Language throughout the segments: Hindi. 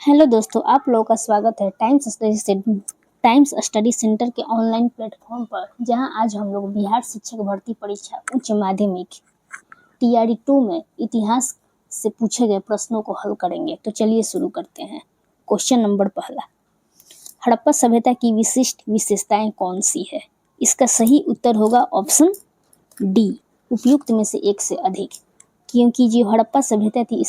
हेलो दोस्तों, आप लोगों का स्वागत है टाइम्स स्टडी सेंटर के ऑनलाइन प्लेटफॉर्म पर, जहां आज हम लोग बिहार शिक्षक भर्ती परीक्षा उच्च माध्यमिक टीआरई 2 में इतिहास से पूछे गए प्रश्नों को हल करेंगे। तो चलिए शुरू करते हैं। क्वेश्चन नंबर पहला, हड़प्पा सभ्यता की विशिष्ट विशेषताएं कौन सी है? इसका सही उत्तर होगा ऑप्शन डी, उपयुक्त में से एक से अधिक। क्योंकि जो हड़प्पा सभ्यता थी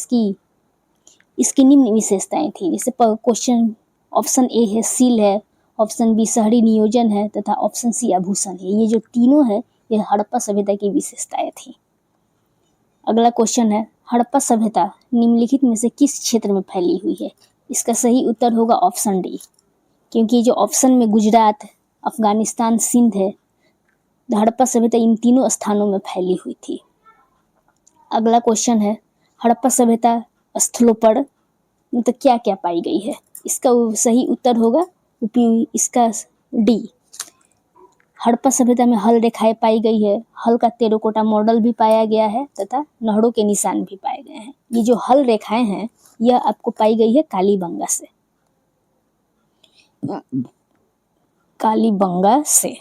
इसकी निम्न विशेषताएं थी। जैसे क्वेश्चन ऑप्शन ए है सील है, ऑप्शन बी शहरी नियोजन है तथा ऑप्शन सी आभूषण है। ये जो तीनों है ये हड़प्पा सभ्यता की विशेषताएं थी। अगला क्वेश्चन है, हड़प्पा सभ्यता निम्नलिखित में से किस क्षेत्र में फैली हुई है? इसका सही उत्तर होगा ऑप्शन डी, क्योंकि जो ऑप्शन में गुजरात, अफगानिस्तान, सिंध है, हड़प्पा सभ्यता इन तीनों स्थानों में फैली हुई थी। अगला क्वेश्चन है, हड़प्पा सभ्यता स्थलों पर मतलब क्या क्या पाई गई है? इसका सही उत्तर होगा इसका डी, हड़प्पा सभ्यता में हल रेखाएं पाई गई है, हल का टेराकोटा मॉडल भी पाया गया है तथा नहरों के निशान भी पाए गए हैं। ये जो हल रेखाएं हैं यह आपको पाई गई है कालीबंगा से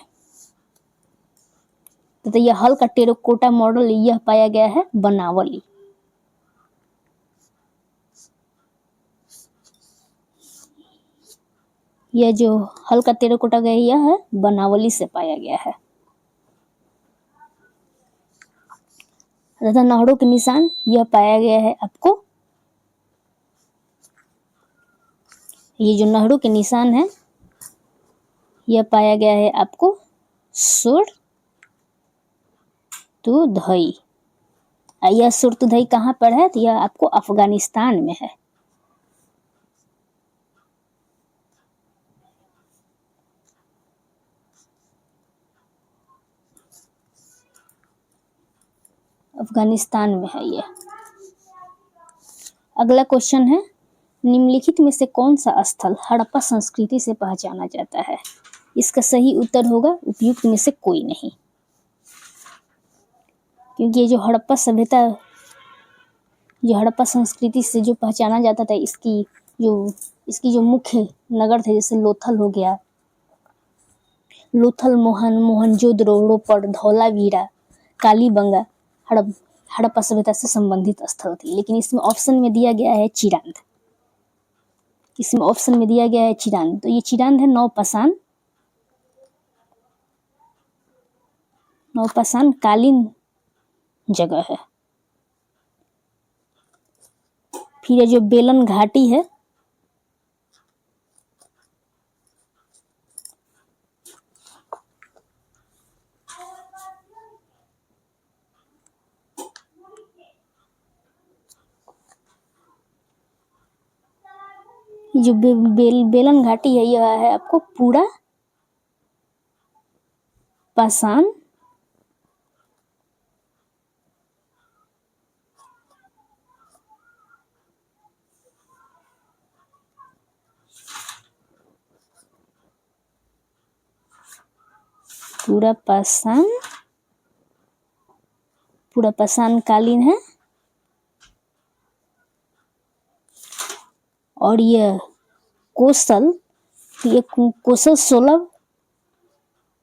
तथा यह हल का टेराकोटा मॉडल यह पाया गया है बनावली। यह जो हल का टेराकोटा गया यह है बनावली से पाया गया है तथा नहरों के निशान यह पाया गया है आपको, ये जो नहरों के निशान है यह पाया गया है आपको सुरतुधई। यह सुरतुधई कहाँ पर है? तो यह आपको अफगानिस्तान में है। अफगानिस्तान में है यह। अगला क्वेश्चन है, निम्नलिखित में से कौन सा स्थल हड़प्पा संस्कृति से पहचाना जाता है? इसका सही उत्तर होगा उपयुक्त में से कोई नहीं, क्योंकि ये जो हड़प्पा संस्कृति से जो पहचाना जाता था इसकी जो मुख्य नगर थे, जैसे लोथल हो गया, मोहनजोदड़ो, रोपड़, धौलावीरा, कालीबंगा हड़प्पा सभ्यता से संबंधित स्थल थी। लेकिन इसमें ऑप्शन में दिया गया है चिरांद। तो ये चिरांद है नौपाषाण कालीन जगह है। फिर जो बेलन घाटी है, जो बेलन घाटी है यह है आपको पूरा पाषाण कालीन है। और यह कोसल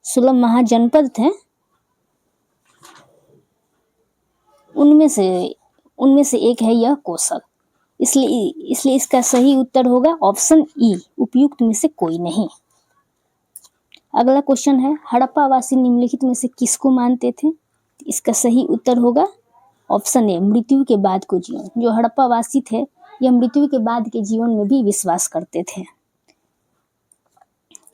16 महाजनपद थे, उनमें से एक है यह कोसल। इसलिए इसका सही उत्तर होगा ऑप्शन ई, उपयुक्त में से कोई नहीं। अगला क्वेश्चन है, हड़प्पा वासी निम्नलिखित में से किसको मानते थे? इसका सही उत्तर होगा ऑप्शन ए, मृत्यु के बाद को जीवन। जो हड़प्पा वासी थे यह मृत्यु के बाद के जीवन में भी विश्वास करते थे।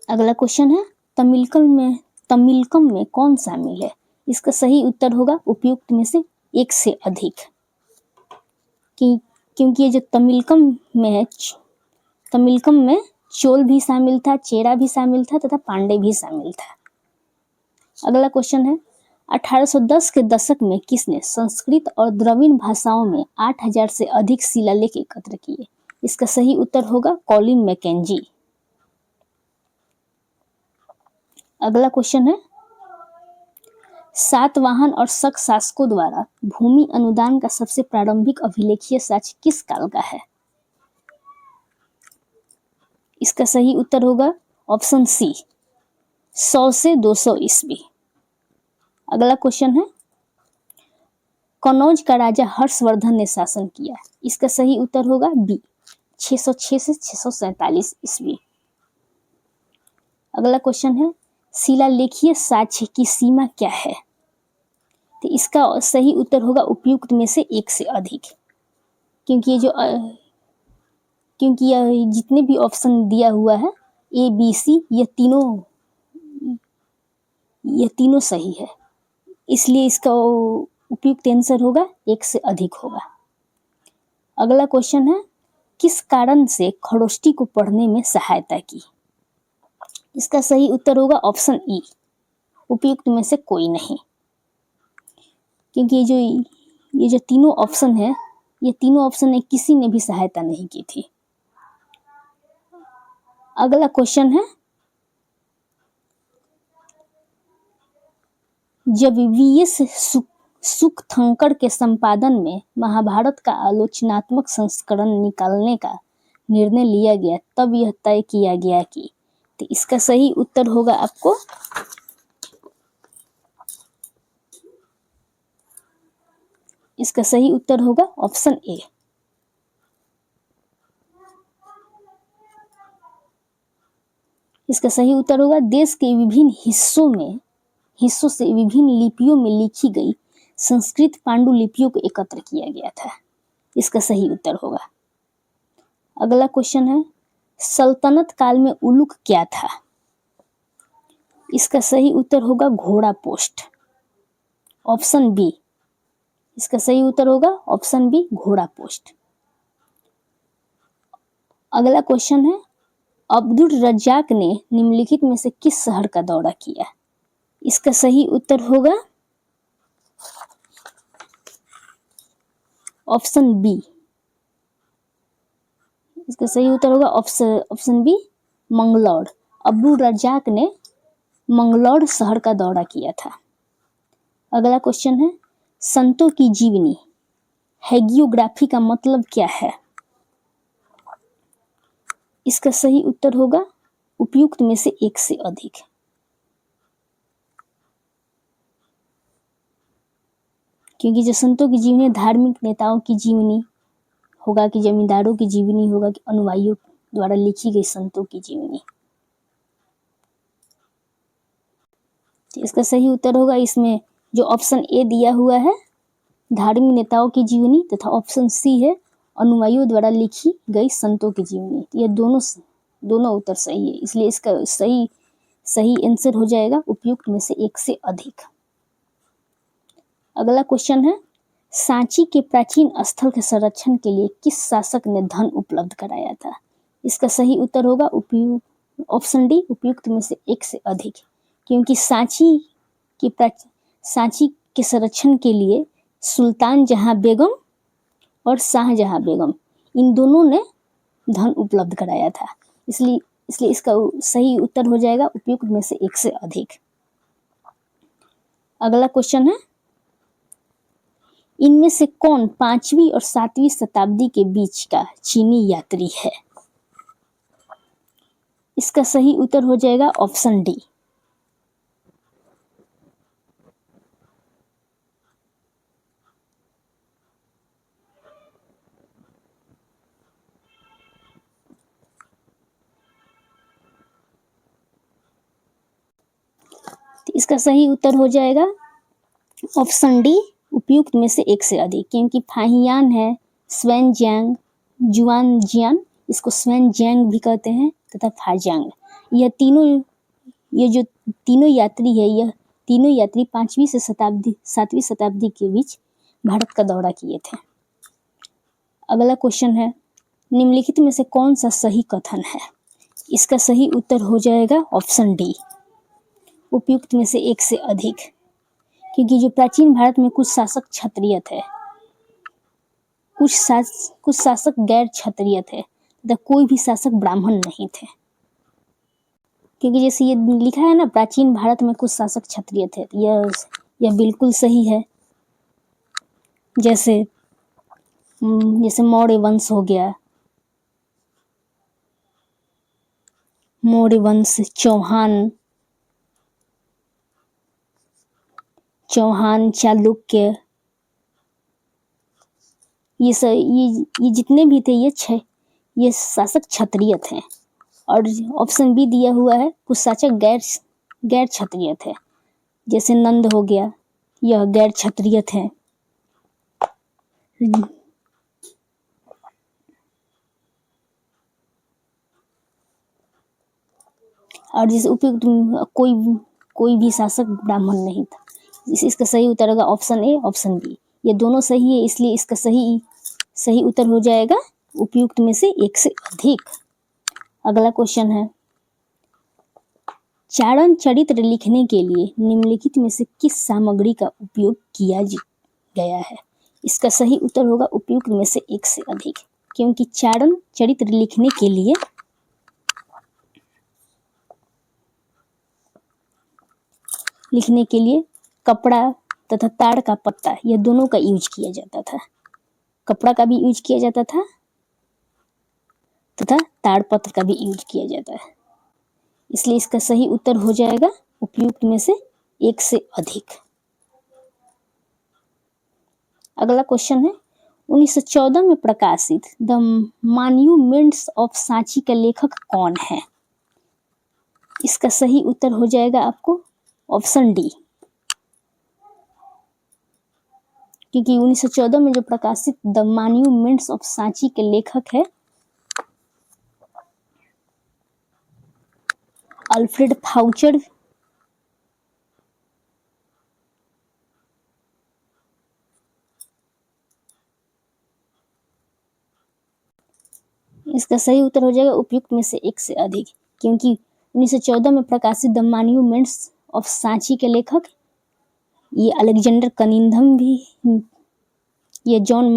अगला क्वेश्चन है, तमिलकम में कौन शामिल है? इसका सही उत्तर होगा उपयुक्त में से एक से अधिक, क्योंकि ये जो तमिलकम में चोल भी शामिल था, चेरा भी शामिल था तथा पांडे भी शामिल था। अगला क्वेश्चन है, 1810 के दशक में किसने संस्कृत और द्रविड़ भाषाओं में 8000 से अधिक शिलालेख एकत्र किए? इसका सही उत्तर होगा कॉलिन मैकेंजी। अगला क्वेश्चन है, सातवाहन और शक शासकों द्वारा भूमि अनुदान का सबसे प्रारंभिक अभिलेखीय साक्ष्य किस काल का है? इसका सही उत्तर होगा ऑप्शन सी 100 से 200 ईस्वी। अगला क्वेश्चन है कनौज का राजा हर्षवर्धन ने शासन किया। इसका सही उत्तर होगा बी 606 से 647 ईस्वी। अगला क्वेश्चन है शिलालेखीय साक्ष्य की सीमा क्या है। तो इसका सही उत्तर होगा उपयुक्त में से एक से अधिक, क्योंकि ये जितने भी ऑप्शन दिया हुआ है ए बी सी ये तीनों सही है, इसलिए इसका उपयुक्त आंसर होगा एक से अधिक होगा। अगला क्वेश्चन है किस कारण से खरोष्टी को पढ़ने में सहायता की। इसका सही उत्तर होगा ऑप्शन ई उपयुक्त में से कोई नहीं, क्योंकि ये जो तीनों ऑप्शन है ये तीनों ऑप्शन में किसी ने भी सहायता नहीं की थी। अगला क्वेश्चन है जब वीएस सुखथंकर के संपादन में महाभारत का आलोचनात्मक संस्करण निकालने का निर्णय लिया गया तब यह तय किया गया कि, तो इसका सही उत्तर होगा आपको इसका सही उत्तर होगा ऑप्शन ए। इसका सही उत्तर होगा देश के विभिन्न हिस्सों से विभिन्न लिपियों में लिखी गई संस्कृत पांडुलिपियों को एकत्र किया गया था। इसका सही उत्तर होगा। अगला क्वेश्चन है सल्तनत काल में उलूक क्या था। इसका सही उत्तर होगा घोड़ा पोस्ट, ऑप्शन बी। इसका सही उत्तर होगा ऑप्शन बी घोड़ा पोस्ट। अगला क्वेश्चन है अब्दुल रज्जाक ने निम्नलिखित में से किस शहर का दौरा किया। इसका सही उत्तर होगा ऑप्शन बी। इसका सही उत्तर होगा ऑप्शन बी मंगलौर। अब्दुल रज्जाक ने मंगलौर शहर का दौरा किया था। अगला क्वेश्चन है संतों की जीवनी हैगियोग्राफी का मतलब क्या है। इसका सही उत्तर होगा उपयुक्त में से एक से अधिक, क्योंकि जो संतों की जीवनी धार्मिक नेताओं की जीवनी होगा कि जमींदारों की जीवनी होगा कि अनुयायियों द्वारा लिखी गई संतों की जीवनी। तो इसका सही उत्तर होगा इसमें जो ऑप्शन ए दिया हुआ है धार्मिक नेताओं की जीवनी तथा ऑप्शन सी है अनुयायियों द्वारा लिखी गई संतों की जीवनी। ये दोनों उत्तर सही है, इसलिए इसका सही आंसर हो जाएगा उपयुक्त में से एक से अधिक। अगला क्वेश्चन है सांची के प्राचीन स्थल के संरक्षण के लिए किस शासक ने धन उपलब्ध कराया था। इसका सही उत्तर होगा ऑप्शन डी उपयुक्त में से एक से अधिक, क्योंकि सांची के संरक्षण के लिए सुल्तान जहां बेगम और शाहजहां बेगम इन दोनों ने धन उपलब्ध कराया था, इसलिए इसका सही उत्तर हो जाएगा उपयुक्त में से एक से अधिक। अगला क्वेश्चन है इनमें से कौन 5वीं और 7वीं शताब्दी के बीच का चीनी यात्री है। इसका सही उत्तर हो जाएगा ऑप्शन डी। तो इसका सही उत्तर हो जाएगा ऑप्शन डी उपयुक्त में से एक से अधिक, क्योंकि फाहियान है स्वेनजैंग जुआनजियान, इसको स्वेनजैंग भी कहते हैं तथा फाजांग। ये जो तीनों यात्री है यह तीनों यात्री 5वीं से 7वीं शताब्दी के बीच भारत का दौरा किए थे। अगला क्वेश्चन है निम्नलिखित में से कौन सा सही कथन है। इसका सही उत्तर हो जाएगा ऑप्शन डी उपयुक्त में से एक से अधिक, क्योंकि जो प्राचीन भारत में कुछ शासक क्षत्रिय थे, कुछ शासक गैर क्षत्रिय थे तथा कोई भी शासक ब्राह्मण नहीं थे। क्योंकि जैसे ये लिखा है ना प्राचीन भारत में कुछ शासक क्षत्रिय थे, यह बिल्कुल सही है। जैसे मौर्य वंश हो गया, मौर्य वंश, चौहान, चालुक्य, ये जितने भी थे ये शासक क्षत्रिय थे। और ऑप्शन बी दिया हुआ है, कुछ शासक गैर क्षत्रिय थे, जैसे नंद हो गया, यह गैर क्षत्रिय थे। और जिस उपयुक्त कोई भी शासक ब्राह्मण नहीं था। इसका सही उत्तर होगा ऑप्शन ए, ऑप्शन बी। ये दोनों सही है, इसलिए इसका सही उत्तर हो जाएगा उपयुक्त में से एक से अधिक। अगला क्वेश्चन है, चारण चरित्र लिखने के लिए निम्नलिखित में से किस सामग्री का उपयोग किया गया है? इसका सही उत्तर होगा उपयुक्त में से एक से अधिक, क्योंकि चारण चरित्र लिखने के लिए कपड़ा तथा ताड़ का पत्ता, यह दोनों का यूज किया जाता था। कपड़ा का भी यूज किया जाता था तथा ताड़पत्र का भी यूज किया जाता है, इसलिए इसका सही उत्तर हो जाएगा उपयुक्त में से एक से अधिक। अगला क्वेश्चन है, 1914 में प्रकाशित द मॉन्यूमेंट्स ऑफ सांची का लेखक कौन है? इसका सही उत्तर हो जाएगा आपको ऑप्शन डी, क्योंकि 1914 में जो प्रकाशित द मॉन्यूमेंट्स ऑफ सांची के लेखक है अल्फ्रेड फाउचर। इसका सही उत्तर हो जाएगा उपयुक्त में से एक से अधिक, क्योंकि 1914 में प्रकाशित द मॉन्यूमेंट्स ऑफ सांची के लेखक ये अलेक्जेंडर कनिंघम भी, ये जॉन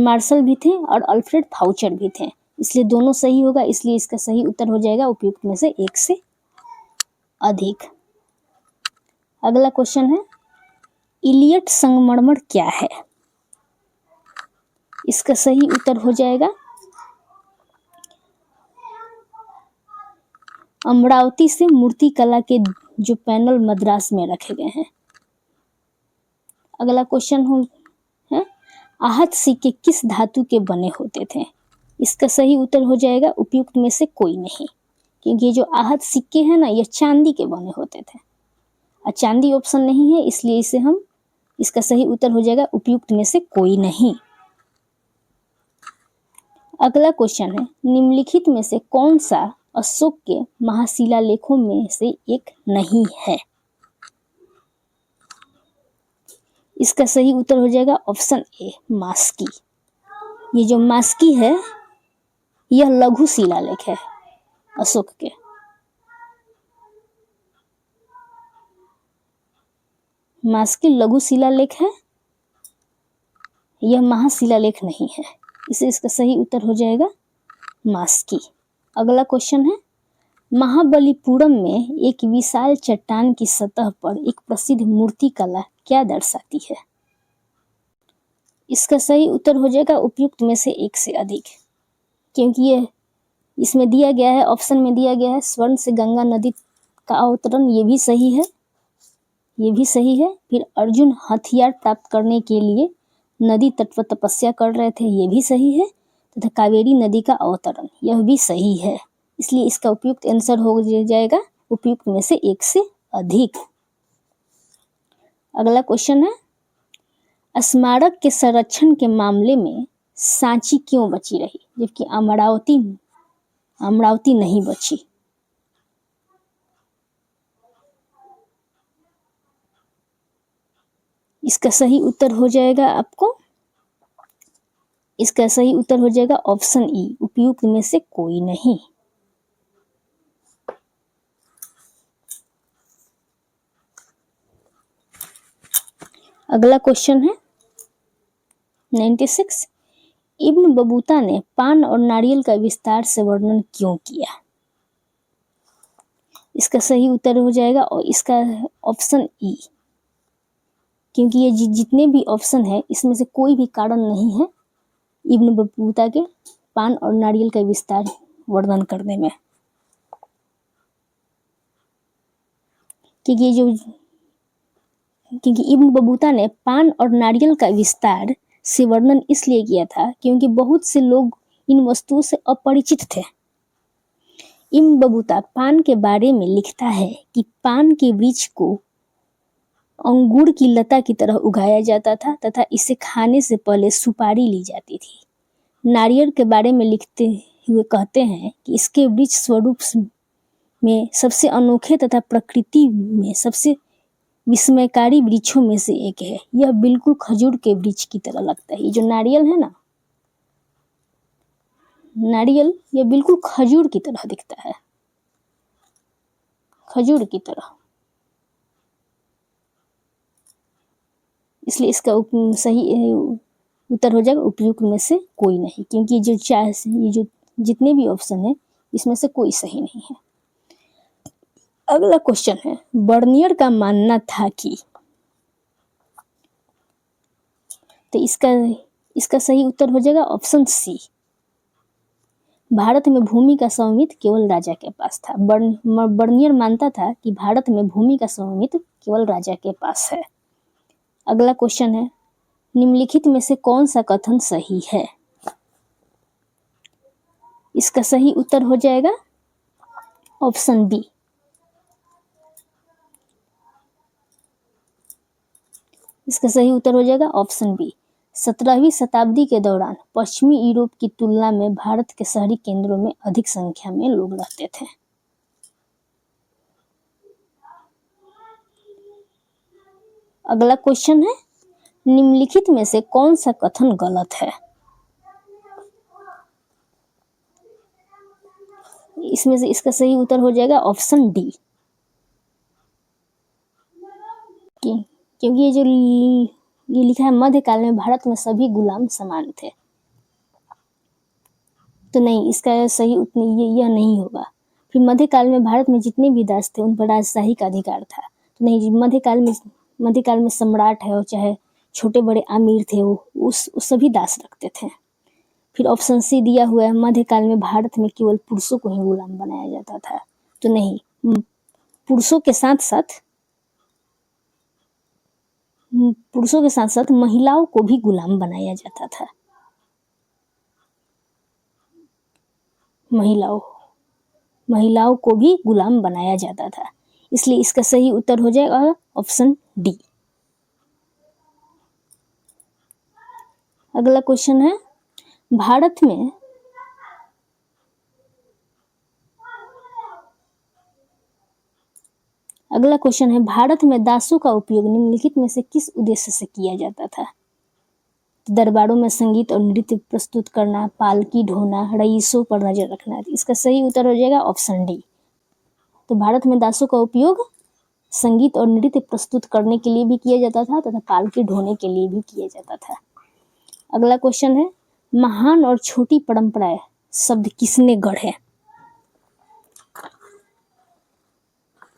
मार्शल भी थे और अल्फ्रेड फाउचर भी थे, इसलिए दोनों सही होगा, इसलिए इसका सही उत्तर हो जाएगा उपयुक्त में से एक से अधिक। अगला क्वेश्चन है, इलियट संगमरमर क्या है? इसका सही उत्तर हो जाएगा अमरावती से मूर्ति कला के जो पैनल मद्रास में रखे गए हैं। अगला क्वेश्चन है, आहत सिक्के किस धातु के बने होते थे? इसका सही उत्तर हो जाएगा उपयुक्त में से कोई नहीं, क्योंकि जो आहत सिक्के हैं ना, ये चांदी के बने होते थे, और चांदी ऑप्शन नहीं है, इसलिए इसका सही उत्तर हो जाएगा उपयुक्त में से कोई नहीं। अगला क्वेश्चन है, निम्नलिखित में से कौन सा अशोक के महाशिलालेखों में से एक नहीं है? इसका सही उत्तर हो जाएगा ऑप्शन ए, मास्की। ये जो मास्की है यह लघु शिलालेख है अशोक के। मास्की लघु शिलालेख है, यह महाशिलालेख नहीं है, इसे इसका सही उत्तर हो जाएगा मास्की। अगला क्वेश्चन है, महाबलीपुरम में एक विशाल चट्टान की सतह पर एक प्रसिद्ध मूर्ति कला क्या दर्शाती है? इसका सही उत्तर हो जाएगा उपयुक्त में से एक से अधिक, क्योंकि इसमें दिया गया है, ऑप्शन में दिया गया है स्वर्ण से गंगा नदी का अवतरण, ये भी सही है, ये भी सही है। फिर अर्जुन हथियार प्राप्त करने के लिए नदी तट पर तपस्या कर रहे थे, ये भी सही है, तथा कावेरी नदी का अवतरण, यह भी सही है, इसलिए इसका उपयुक्त आंसर हो जाएगा उपयुक्त में से एक से अधिक। अगला क्वेश्चन है, स्मारक के संरक्षण के मामले में सांची क्यों बची रही जबकि अमरावती नहीं बची? इसका सही उत्तर हो जाएगा इसका सही उत्तर हो जाएगा ऑप्शन ई, उपयुक्त में से कोई नहीं। अगला क्वेश्चन है 96, इब्न बतूता ने पान और नारियल का विस्तार से वर्णन क्यों किया? इसका सही उत्तर हो जाएगा और इसका ऑप्शन ई, क्योंकि ये जितने भी ऑप्शन है इसमें से कोई भी कारण नहीं है इब्न बतूता के पान और नारियल का विस्तार वर्णन करने में। क्योंकि इब्न बतूता ने पान और नारियल का विस्तार से वर्णन इसलिए किया था क्योंकि बहुत से लोग इन वस्तुओं से अपरिचित थे। इब्न बतूता पान के बारे में लिखता है कि पान के वृक्ष को अंगूर की लता की तरह उगाया जाता था तथा इसे खाने से पहले सुपारी ली जाती थी। नारियल के बारे में लिखते हुए कहते हैं कि इसके वृक्ष स्वरूप में सबसे अनोखे तथा प्रकृति में सबसे विस्मयकारी वृक्षों में से एक है। यह बिल्कुल खजूर के वृक्ष की तरह लगता है। ये जो नारियल है ना, नारियल यह बिल्कुल खजूर की तरह दिखता है, खजूर की तरह। इसलिए इसका सही उत्तर हो जाएगा उपयुक्त में से कोई नहीं, क्योंकि ये जो जितने भी ऑप्शन है इसमें से कोई सही नहीं है। अगला क्वेश्चन है, बर्नियर का मानना था कि, तो इसका सही उत्तर हो जाएगा ऑप्शन सी, भारत में भूमि का स्वामित्व केवल राजा के पास था। बर्नियर मानता था कि भारत में भूमि का स्वामित्व केवल राजा के पास है। अगला क्वेश्चन है, निम्नलिखित में से कौन सा कथन सही है? इसका सही उत्तर हो जाएगा ऑप्शन बी। इसका सही उत्तर हो जाएगा ऑप्शन बी। 17वीं शताब्दी के दौरान पश्चिमी यूरोप की तुलना में भारत के शहरी केंद्रों में अधिक संख्या में लोग रहते थे। अगला क्वेश्चन है, निम्नलिखित में से कौन सा कथन गलत है? इसमें से इसका सही उत्तर हो जाएगा ऑप्शन डी, क्योंकि ये लिखा है मध्यकाल में भारत में सभी गुलाम समान थे। तो नहीं, इसका सही यह नहीं होगा। फिर मध्यकाल में भारत में जितने भी दास थे उन पर राजशाही का अधिकार था। तो नहीं, मध्यकाल में सम्राट है और चाहे छोटे बड़े आमिर थे वो सभी दास रखते थे। फिर ऑप्शन सी दिया हुआ है, मध्यकाल में भारत में केवल पुरुषों को ही गुलाम बनाया जाता था। तो नहीं, पुरुषों के साथ साथ महिलाओं को भी गुलाम बनाया जाता था। महिलाओं को भी गुलाम बनाया जाता था। इसलिए इसका सही उत्तर हो जाएगा ऑप्शन डी। अगला क्वेश्चन है, भारत में दासों का उपयोग निम्नलिखित में से किस उद्देश्य से किया जाता था? दरबारों में संगीत और नृत्य प्रस्तुत करना, पालकी ढोना, रईसों पर नजर रखना। इसका सही उत्तर हो जाएगा ऑप्शन डी। तो भारत में दासों का उपयोग संगीत और नृत्य प्रस्तुत करने के लिए भी किया जाता था तथा पालकी ढोने के लिए भी किया जाता था। अगला क्वेश्चन है, महान और छोटी परंपराएं शब्द किसने गढ़े?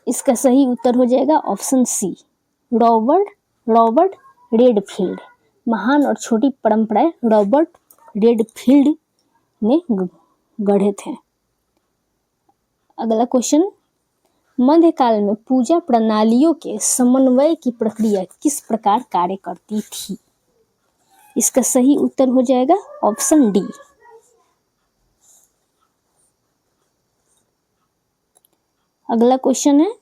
इसका सही उत्तर हो जाएगा ऑप्शन सी, रॉबर्ट रेडफील्ड। महान और छोटी परंपराएं रॉबर्ट रेडफील्ड ने गढ़े थे। अगला क्वेश्चन, मध्यकाल में पूजा प्रणालियों के समन्वय की प्रक्रिया किस प्रकार कार्य करती थी? इसका सही उत्तर हो जाएगा ऑप्शन डी। अगला क्वेश्चन है,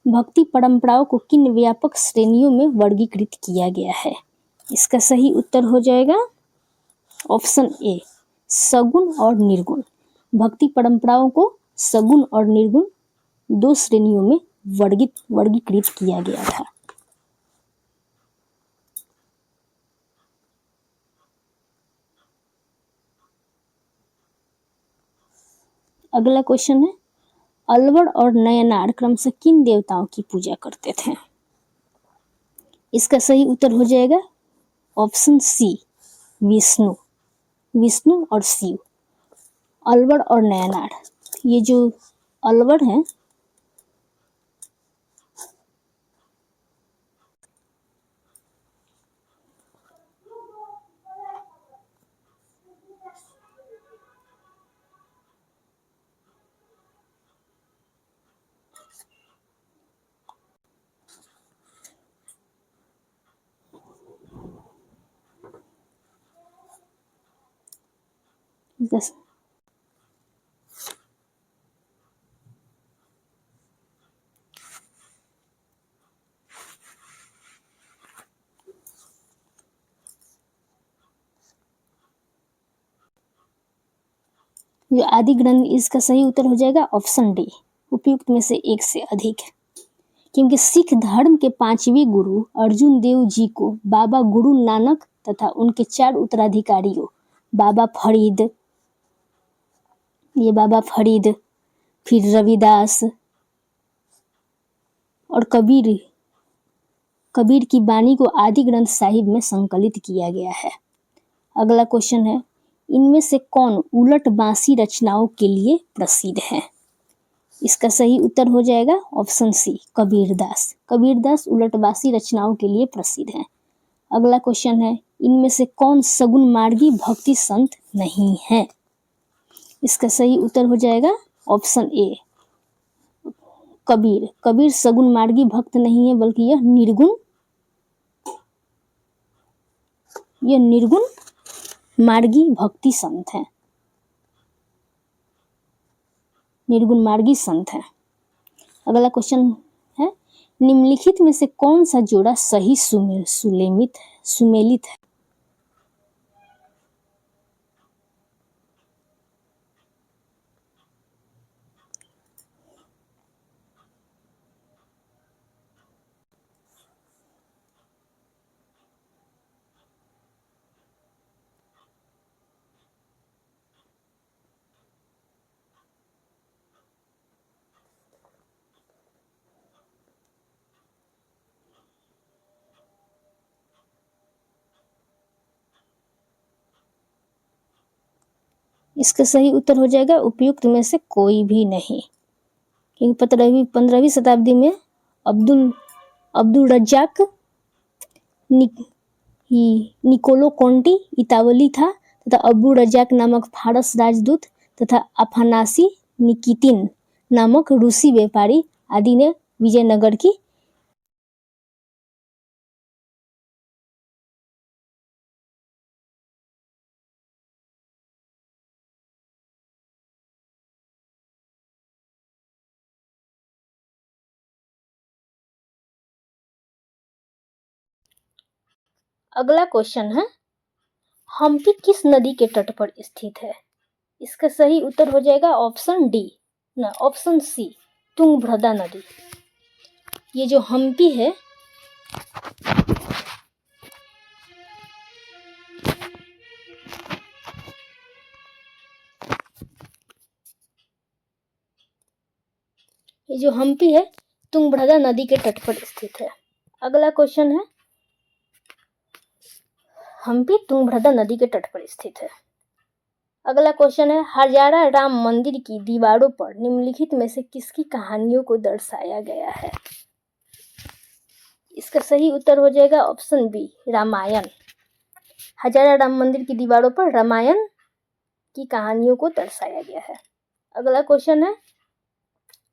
भक्ति परंपराओं को किन व्यापक श्रेणियों में वर्गीकृत किया गया है? इसका सही उत्तर हो जाएगा ऑप्शन ए, सगुण और निर्गुण। भक्ति परंपराओं को सगुण और निर्गुण दो श्रेणियों में वर्गीकृत किया गया था। अगला क्वेश्चन है, अलवर और नयनार क्रमशः किन देवताओं की पूजा करते थे? इसका सही उत्तर हो जाएगा ऑप्शन सी, विष्णु और शिव। अलवर और नयनार, ये जो अलवर है इसका जो आदि ग्रंथ, इसका सही उत्तर हो जाएगा ऑप्शन डी, उपयुक्त में से एक से अधिक। क्योंकि सिख धर्म के 5वें गुरु अर्जुन देव जी को बाबा गुरु नानक तथा उनके 4 उत्तराधिकारियों बाबा फरीद, ये बाबा फरीद, फिर रविदास और कबीर की बानी को आदि ग्रंथ साहिब में संकलित किया गया है। अगला क्वेश्चन है, इनमें से कौन उलट बांसी रचनाओं के लिए प्रसिद्ध है? इसका सही उत्तर हो जाएगा ऑप्शन सी, कबीरदास। कबीरदास उलट बांसी रचनाओं के लिए प्रसिद्ध है। अगला क्वेश्चन है, इनमें से कौन सगुन मार्गी भक्ति संत नहीं है? इसका सही उत्तर हो जाएगा ऑप्शन ए, कबीर। कबीर सगुन मार्गी भक्त नहीं है, बल्कि यह निर्गुण मार्गी भक्ति संत है, निर्गुण मार्गी संत है। अगला क्वेश्चन है, निम्नलिखित में से कौन सा जोड़ा सही सुमेलित है? इसका सही उत्तर हो जाएगा उपयुक्त में से कोई भी नहीं। क्योंकि 15वीं शताब्दी में अब्दुल रज्जाक निकोलो कोंटी इतावली था तथा अबू रज्जाक नामक फारस राजदूत तथा अफानासी निकितिन नामक रूसी व्यापारी आदि ने विजयनगर की अगला क्वेश्चन है, हम्पी किस नदी के तट पर स्थित है? इसका सही उत्तर हो जाएगा ऑप्शन सी, तुंगभद्रा नदी। ये जो हम्पी है, तुंगभद्रा नदी के तट पर स्थित है। अगला क्वेश्चन है, हम्पी तुंगभद्रा नदी के तट पर स्थित है। अगला क्वेश्चन है, हजारा राम मंदिर की दीवारों पर निम्नलिखित में से किसकी कहानियों को दर्शाया गया है? इसका सही उत्तर हो जाएगा ऑप्शन बी, रामायण। हजारा राम मंदिर की दीवारों पर रामायण की कहानियों को दर्शाया गया है। अगला क्वेश्चन है,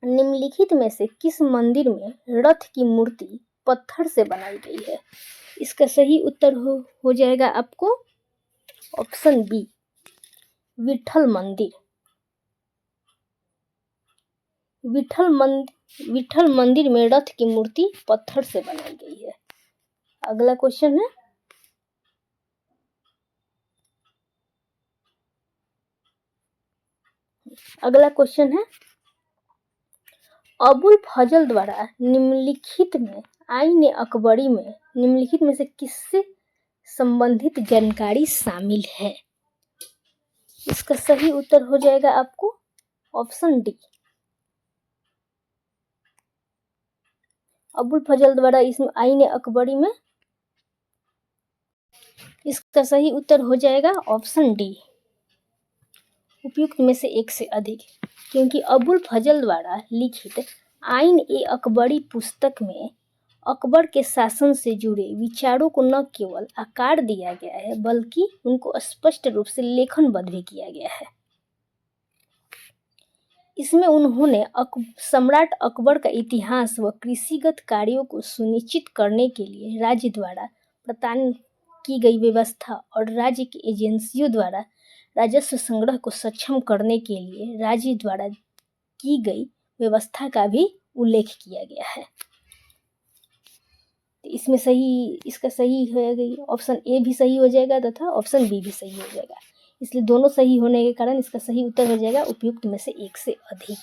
निम्नलिखित में से किस मंदिर में रथ की मूर्ति पत्थर से बनाई गई है? इसका सही उत्तर हो जाएगा आपको ऑप्शन बी, विठल मंदिर। विठल मंदिर में रथ की मूर्ति पत्थर से बनाई गई है। अगला क्वेश्चन है, अबुल फजल द्वारा निम्नलिखित में आईन अकबरी में निम्नलिखित में से किससे संबंधित जानकारी शामिल है? इसका सही उत्तर हो जाएगा आपको ऑप्शन डी, अबुल फजल द्वारा इस आईन अकबरी में, इसका सही उत्तर हो जाएगा ऑप्शन डी, उपयुक्त में से एक से अधिक। क्योंकि अबुल फजल द्वारा लिखित आईन ए अकबरी पुस्तक में अकबर के शासन से जुड़े विचारों को न केवल आकार दिया गया है, बल्कि उनको स्पष्ट रूप से लेखनबद्ध भी किया गया है। इसमें उन्होंने सम्राट अकबर का इतिहास व कृषिगत कार्यों को सुनिश्चित करने के लिए राज्य द्वारा प्रदान की गई व्यवस्था और राज्य की एजेंसियों द्वारा राजस्व संग्रह को सक्षम करने के लिए राज्य द्वारा की गई व्यवस्था का भी उल्लेख किया गया है। इसमें सही, इसका सही होगा ऑप्शन ए भी सही हो जाएगा तथा ऑप्शन बी भी सही हो जाएगा। इसलिए दोनों सही होने के कारण इसका सही उत्तर हो जाएगा उपयुक्त में से एक से अधिक।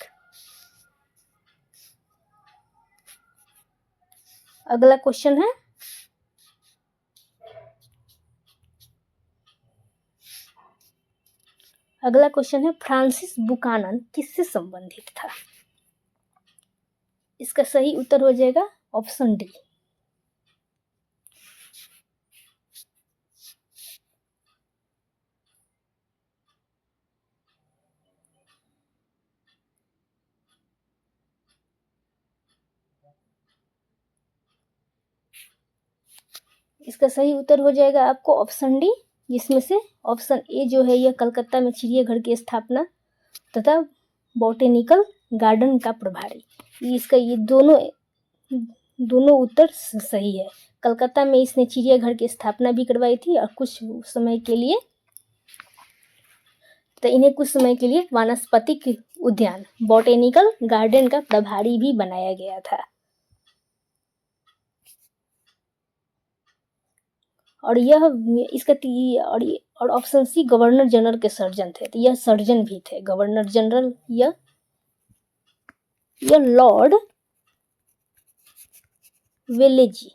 अगला क्वेश्चन है, फ्रांसिस बुकानन किससे संबंधित था? इसका सही उत्तर हो जाएगा ऑप्शन डी। इसका सही उत्तर हो जाएगा आपको ऑप्शन डी, जिसमें से ऑप्शन ए जो है यह कलकत्ता में चिड़ियाघर की स्थापना तथा बॉटेनिकल गार्डन का प्रभारी, इसका ये दोनों उत्तर सही है। कलकत्ता में इसने चिड़ियाघर की स्थापना भी करवाई थी और कुछ समय के लिए वानस्पतिक उद्यान बॉटेनिकल गार्डन का प्रभारी भी बनाया गया था। और यह इसका और ऑप्शन सी गवर्नर जनरल के सर्जन थे, तो यह सर्जन भी थे गवर्नर जनरल। यह लॉर्ड वेलेजली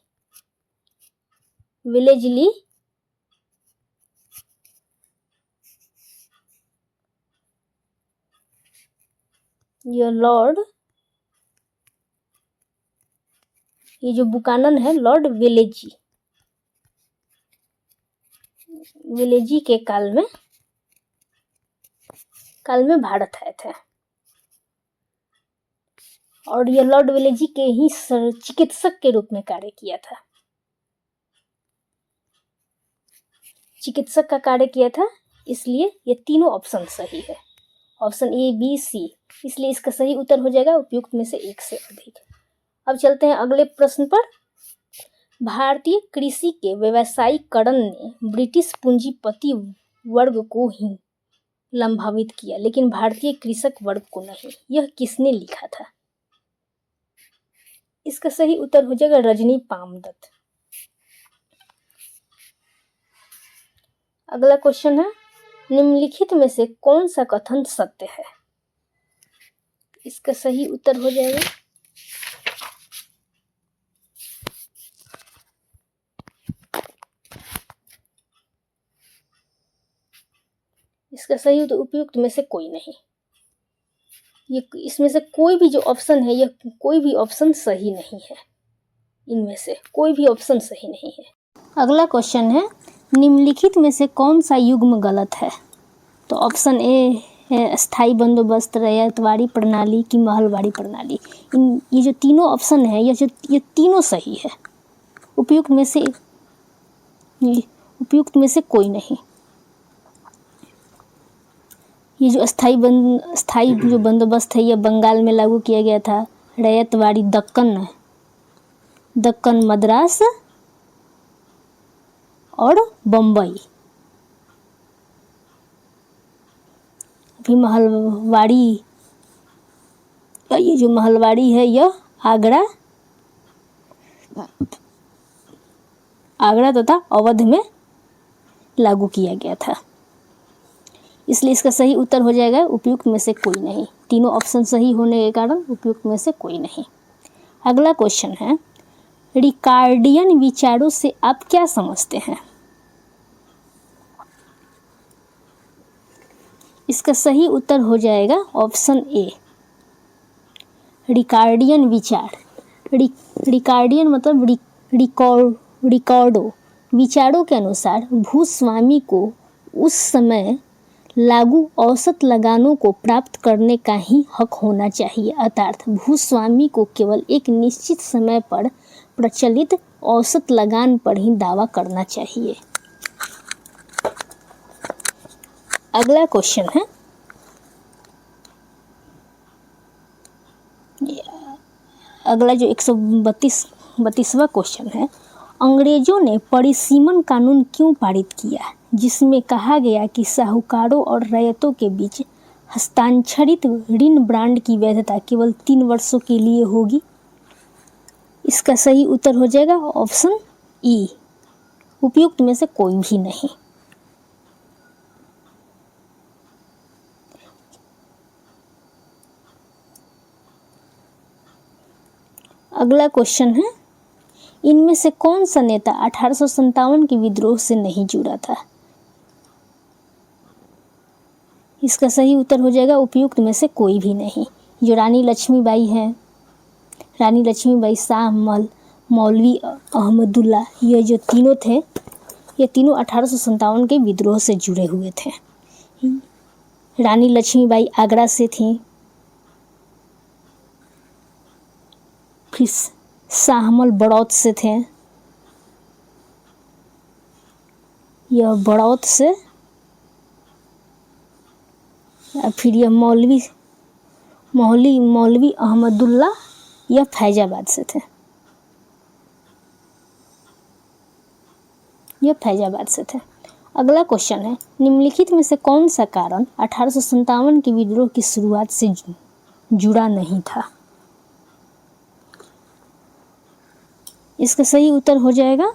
ये जो बुकानन है लॉर्ड वेलेजी के काल में भारत आए थे। और यह लॉर्ड वेलेजी के ही चिकित्सक के रूप में कार्य किया था, चिकित्सक का कार्य किया था। इसलिए ये तीनों ऑप्शन सही है, ऑप्शन ए बी सी। इसलिए इसका सही उत्तर हो जाएगा उपयुक्त में से एक से अधिक। अब चलते हैं अगले प्रश्न पर। भारतीय कृषि के व्यावसायीकरण ने ब्रिटिश पूंजीपति वर्ग को ही लाभान्वित किया, लेकिन भारतीय कृषक वर्ग को नहीं। यह किसने लिखा था? इसका सही उत्तर हो जाएगा रजनी पामदत्त। अगला क्वेश्चन है, निम्नलिखित में से कौन सा कथन सत्य है? इसका सही उत्तर हो जाएगा इसका सही उत्तर उपयुक्त में से कोई नहीं। ये इसमें से कोई भी जो ऑप्शन है, यह कोई भी ऑप्शन सही नहीं है। इनमें से कोई भी ऑप्शन सही नहीं है। अगला क्वेश्चन है, निम्नलिखित में से कौन सा युग्म गलत है? तो ऑप्शन ए है स्थायी बंदोबस्त, रैयतवाड़ी प्रणाली की महलवाड़ी प्रणाली। ये जो तीनों ऑप्शन है, ये तीनों सही है। उपयुक्त में से कोई नहीं। ये जो स्थायी जो बंदोबस्त है, यह बंगाल में लागू किया गया था। रैयतवाड़ी दक्कन मद्रास और बम्बई। अभी महलवाड़ी, ये जो महलवाड़ी है यह आगरा तथा अवध में लागू किया गया था। इसलिए इसका सही उत्तर हो जाएगा उपयुक्त में से कोई नहीं। तीनों ऑप्शन सही होने के कारण उपयुक्त में से कोई नहीं। अगला क्वेश्चन है, रिकार्डियन विचारों से आप क्या समझते हैं? इसका सही उत्तर हो जाएगा ऑप्शन ए, रिकार्डियन विचार। रिकार्डियन मतलब रिकॉर्डो। विचारों के अनुसार भूस्वामी को उस समय लागू औसत लगानों को प्राप्त करने का ही हक होना चाहिए, अर्थात भूस्वामी को केवल एक निश्चित समय पर प्रचलित औसत लगान पर ही दावा करना चाहिए। अगला क्वेश्चन है, अगला जो 132वां क्वेश्चन है, अंग्रेजों ने परिसीमन कानून क्यों पारित किया? जिसमें कहा गया कि साहूकारों और रैयतों के बीच हस्ताक्षरित ऋण ब्रांड की वैधता केवल 3 वर्षों के लिए होगी? इसका सही उत्तर हो जाएगा ऑप्शन ई, उपयुक्त में से कोई भी नहीं। अगला क्वेश्चन है, इनमें से कौन सा नेता 1857 के विद्रोह से नहीं जुड़ा था? इसका सही उत्तर हो जाएगा उपयुक्त में से कोई भी नहीं। जो रानी लक्ष्मीबाई हैं, रानी लक्ष्मीबाई, शाह महल, मौलवी अहमदुल्ला, ये जो तीनों थे, ये तीनों 1857 के विद्रोह से जुड़े हुए थे। रानी लक्ष्मीबाई आगरा से थीं, फिर शाहमल बड़ौत से थे, यह बड़ौत से, या फिर यह मौलवी अहमदुल्ला, यह फैजाबाद से थे, यह फैजाबाद से थे। अगला क्वेश्चन है, निम्नलिखित में से कौन सा कारण 1857 के विद्रोह की शुरुआत से जुड़ा नहीं था? इसका सही उत्तर हो जाएगा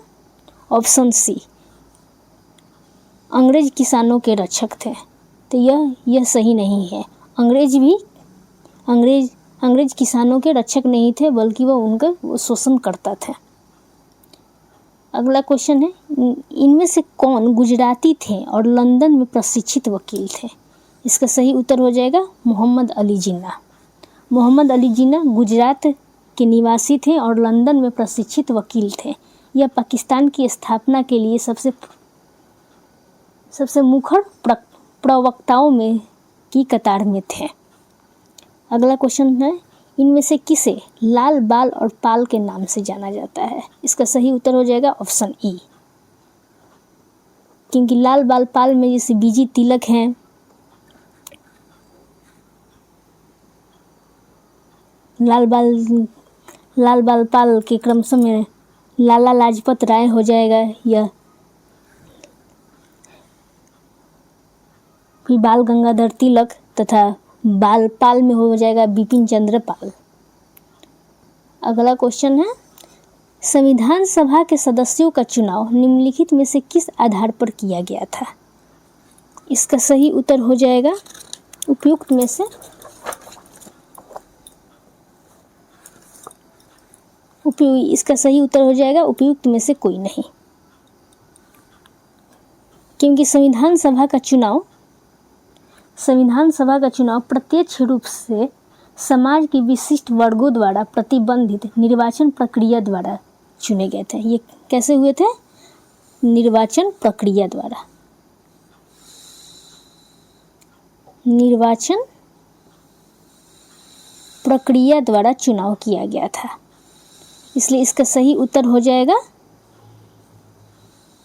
ऑप्शन सी, अंग्रेज किसानों के रक्षक थे। तो यह सही नहीं है। अंग्रेज किसानों के रक्षक नहीं थे, बल्कि वह उनका शोषण करता था। अगला क्वेश्चन है, इनमें से कौन गुजराती थे और लंदन में प्रशिक्षित वकील थे? इसका सही उत्तर हो जाएगा मोहम्मद अली जिन्ना। मोहम्मद अली जिन्ना गुजरात के निवासी थे और लंदन में प्रशिक्षित वकील थे। यह पाकिस्तान की स्थापना के लिए सबसे मुखर प्रवक्ताओं में की कतार में थे। अगला क्वेश्चन है, इनमें से किसे लाल बाल और पाल के नाम से जाना जाता है? इसका सही उत्तर हो जाएगा ऑप्शन ई, क्योंकि लाल बाल पाल में जैसे बीजी तिलक हैं, लाल बाल पाल के क्रमशः में लाला लाजपत राय हो जाएगा, यह फिर बाल गंगाधर तिलक, तथा बाल पाल में हो जाएगा बिपिन चंद्र पाल। अगला क्वेश्चन है, संविधान सभा के सदस्यों का चुनाव निम्नलिखित में से किस आधार पर किया गया था? इसका सही उत्तर हो जाएगा उपयुक्त में से इसका सही उत्तर हो जाएगा उपयुक्त में से कोई नहीं, क्योंकि संविधान सभा का चुनाव प्रत्यक्ष रूप से समाज के विशिष्ट वर्गों द्वारा प्रतिबंधित निर्वाचन प्रक्रिया द्वारा चुने गए थे। ये कैसे हुए थे? निर्वाचन प्रक्रिया द्वारा चुनाव किया गया था, इसलिए इसका सही उत्तर हो जाएगा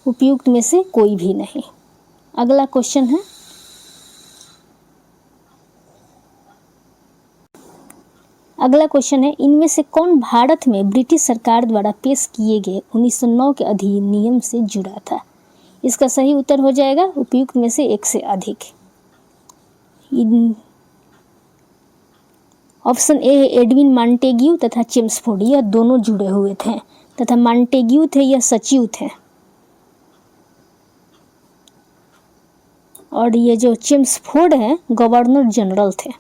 उपयुक्त में से कोई भी नहीं। अगला क्वेश्चन है, इनमें से कौन भारत में ब्रिटिश सरकार द्वारा पेश किए गए 1909 के अधिनियम से जुड़ा था? इसका सही उत्तर हो जाएगा उपयुक्त में से एक से अधिक। ऑप्शन ए है एडविन मॉन्टेग्यू तथा चेम्सफोर्ड, यह दोनों जुड़े हुए थे, तथा मॉन्टेग्यू थे यह सचिव थे, और ये जो चेम्सफोर्ड है गवर्नर जनरल थे।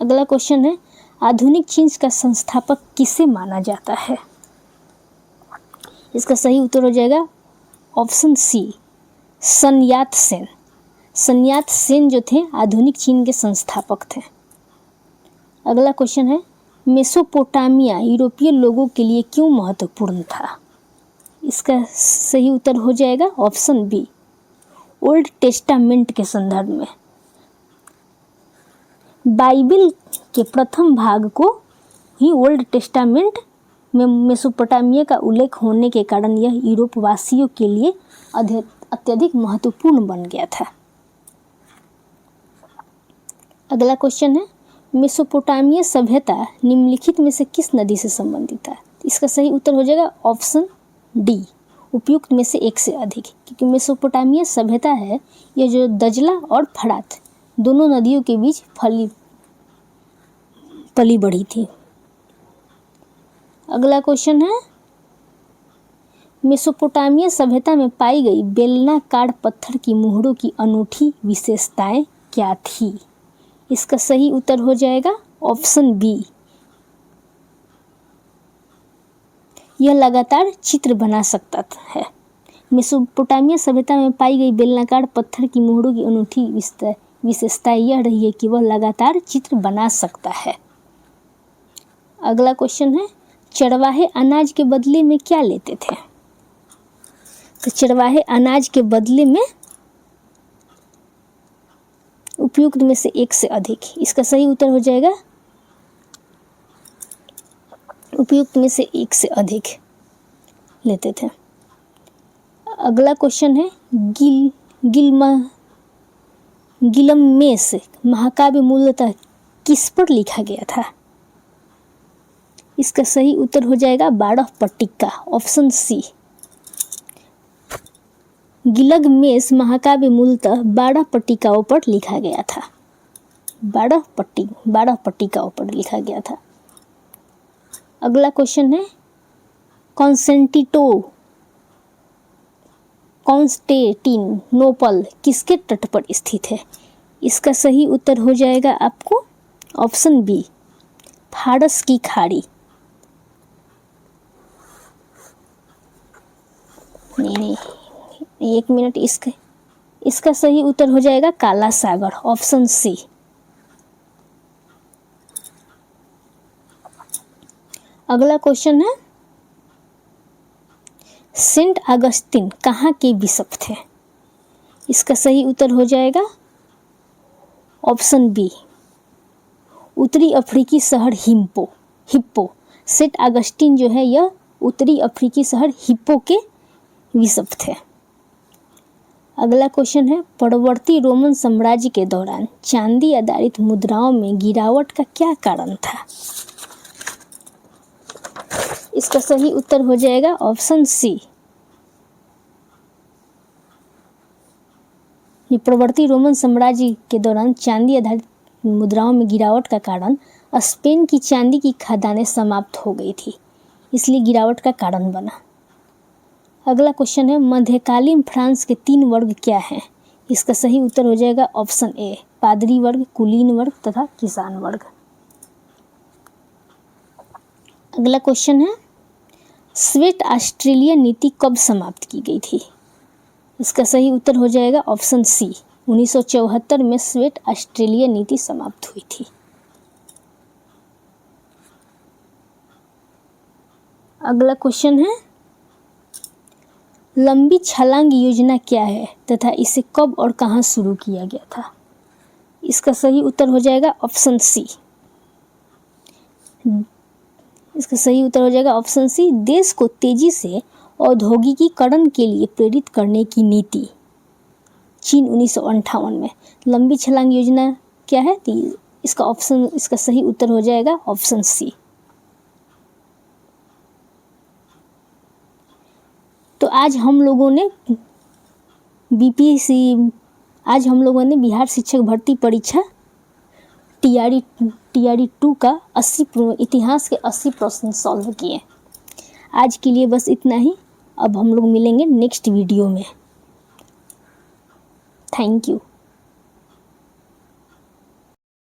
अगला क्वेश्चन है, आधुनिक चीन का संस्थापक किसे माना जाता है? इसका सही उत्तर हो जाएगा ऑप्शन सी, सन यात सेन जो थे आधुनिक चीन के संस्थापक थे। अगला क्वेश्चन है, मेसोपोटामिया यूरोपीय लोगों के लिए क्यों महत्वपूर्ण था? इसका सही उत्तर हो जाएगा ऑप्शन बी, ओल्ड टेस्टामेंट के संदर्भ में। बाइबिल के प्रथम भाग को ही ओल्ड टेस्टामेंट में मेसोपोटामिया का उल्लेख होने के कारण यह यूरोप वासियों के लिए अत्यधिक महत्वपूर्ण बन गया था। अगला क्वेश्चन है, मेसोपोटामिया सभ्यता निम्नलिखित में से किस नदी से संबंधित है? इसका सही उत्तर हो जाएगा ऑप्शन डी, उपयुक्त में से एक से अधिक, क्योंकि मेसोपोटामिया सभ्यता है यह जो दजला और फरात दोनों नदियों के बीच पली बढ़ी थी। अगला क्वेश्चन है, मेसोपोटामिया सभ्यता में पाई गई बेलनाकार पत्थर की मुहरों की अनूठी विशेषताएं क्या थी? इसका सही उत्तर हो जाएगा ऑप्शन बी, यह लगातार चित्र बना सकता है। मेसोपोटामिया सभ्यता में पाई गई बेलनाकार पत्थर की मुहरों की अनूठी विशेषता यह रही है कि वह लगातार चित्र बना सकता है। अगला क्वेश्चन है, चरवाहे अनाज के बदले में क्या लेते थे? तो चरवाहे अनाज के बदले में उपयुक्त में से एक से अधिक, इसका सही उत्तर हो जाएगा उपयुक्त में से एक से अधिक लेते थे। अगला क्वेश्चन है, गिलगामेश महाकाव्य मूलतः किस पर लिखा गया था? इसका सही उत्तर हो जाएगा 12 पट्टिका, ऑप्शन सी। गिलगामेश महाकाव्य मूलतः 12 पट्टिकाओं पर लिखा गया था। 12 पट्टिकाओं पर लिखा गया था। अगला क्वेश्चन है, कॉन्स्टेंटिनोपल किसके तट पर स्थित है? इसका सही उत्तर हो जाएगा आपको ऑप्शन बी, फारस की खाड़ी। नहीं, एक मिनट, इसका सही उत्तर हो जाएगा काला सागर, ऑप्शन सी। अगला क्वेश्चन है, सेंट अगस्तिन कहाँ के बिशप थे? इसका सही उत्तर हो जाएगा ऑप्शन बी, उत्तरी अफ्रीकी शहर हिप्पो। सेंट अगस्तिन जो है यह उत्तरी अफ्रीकी शहर हिप्पो के बिशप थे। अगला क्वेश्चन है, परवर्ती रोमन साम्राज्य के दौरान चांदी आधारित मुद्राओं में गिरावट का क्या कारण था? इसका सही उत्तर हो जाएगा ऑप्शन सी, परवर्ती रोमन साम्राज्य के दौरान चांदी आधारित मुद्राओं में गिरावट का कारण स्पेन की चांदी की खदानें समाप्त हो गई थी, इसलिए गिरावट का कारण बना। अगला क्वेश्चन है, मध्यकालीन फ्रांस के 3 वर्ग क्या हैं? इसका सही उत्तर हो जाएगा ऑप्शन ए, पादरी वर्ग, कुलीन वर्ग तथा किसान वर्ग। अगला क्वेश्चन है, श्वेत ऑस्ट्रेलिया नीति कब समाप्त की गई थी? इसका सही उत्तर हो जाएगा ऑप्शन सी, 1974 में श्वेत ऑस्ट्रेलिया नीति समाप्त हुई थी। अगला क्वेश्चन है, लंबी छलांग योजना क्या है तथा इसे कब और कहां शुरू किया गया था? इसका सही उत्तर हो जाएगा ऑप्शन सी, देश को तेजी से औद्योगिकीकरण के लिए प्रेरित करने की नीति, चीन 1958 में। लंबी छलांग योजना क्या है? इसका सही उत्तर हो जाएगा ऑप्शन सी। तो आज हम लोगों ने बिहार शिक्षक भर्ती परीक्षा टीआरई 2 का इतिहास के 80 प्रश्न सॉल्व किए। आज के लिए बस इतना ही, अब हम लोग मिलेंगे नेक्स्ट वीडियो में। Thank you.